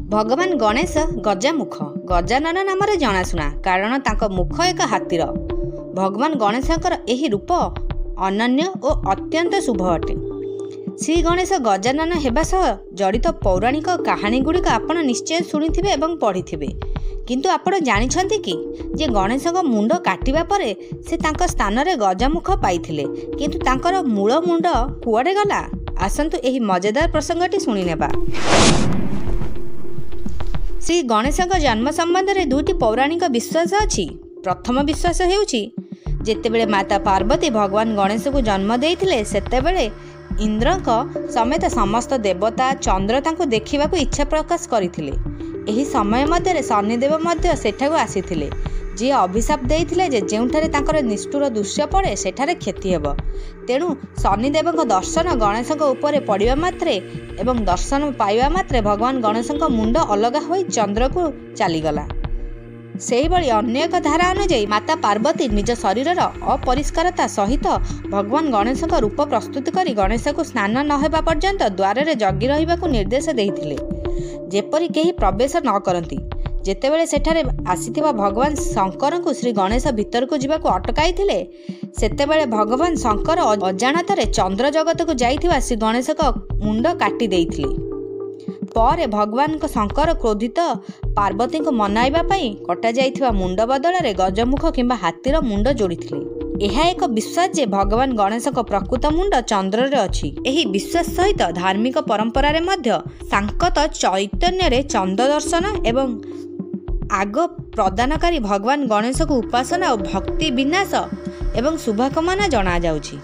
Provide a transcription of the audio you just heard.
भगवान गणेश गजामुख गजानन नाम जनाशुना कारण तांको मुख एक हाथीर। भगवान गणेशंकर एही रूप अनन्य और अत्यंत शुभ अटे। श्री गणेश गजानन हेबा सह जड़ित पौराणिक कहानी गुड़िक आपण निश्चय शुणिथिबे एवं पढ़िथिबे। किंतु आपण जानिछंती कि जे गणेशक मुंड काटिबा परे से तांको स्थान रे गजामुख पाइथिले, किंतु तांकर मूल मुंड कुआडे गला? आसंतु एही मजेदार प्रसंगटी शुणी नेबा। श्री गणेशक जन्म संबंध में दुईटी पौराणिक विश्वास अछि। प्रथम विश्वास हेउछि जेतेबेले माता पार्वती भगवान गणेश को जन्म देइथिले सेतेबेले इंद्रक समेत समस्त देवता चंद्र तांको देखिबाकू इच्छा प्रकाश करथिले। एही समय मध्य शनिदेव मध्य सेठाकू आसीथिले, जी अभिशाप देइथिले जे जेउठारे तांकर निष्ठुर दृश्य पड़े सेठारे क्षति हेब। तेणु शनिदेवଙ୍କ दर्शन गणेशଙ୍କ उपरे पड़िबा मात्रे एवं दर्शन पाइबा मात्रे भगवान गणेशଙ୍କ मुंड अलगा होई चंद्र को चलीगला। सेही भली अन्य एक धारा अनुଯାयी माता पार्वती निज शरीर अपरिष्कारता सहित भगवान गणेशଙ୍କ रूप प्रस्तुत करी गणेश को स्नान न हेबा पर्यंत द्वार रे जगी रहिबाकू निर्देश देइथिले, जेपरि केही प्रवेश न करंती। जेतेबेले सेठारे आसीथिबा भगवान शंकर को श्री गणेश भीतर को जीवाकू अटकाइथिले, सेतेबेले भगवान शंकर अजाणतारे चंद्र जगत को जाइथिबा श्री गणेश को मुंड काटी देइथिले। पर भगवान शंकर क्रोधित पार्वती को मनाइबा पई कटा जाइथिबा मुंड बदल गजमुख किंबा हाथीर मुंड जोड़िथिले। यह एक विश्वास जे भगवान गणेश प्रकृत मुंड चंद्र रे अछि। एही विश्वास सहित धार्मिक परंपरा रे मध्य सांकत चैतन्य रे चंद्र दर्शन एवं आग प्रदानकारी भगवान गणेश को उपासना और भक्ति विनाश एवं शुभकामना जना जाउछि।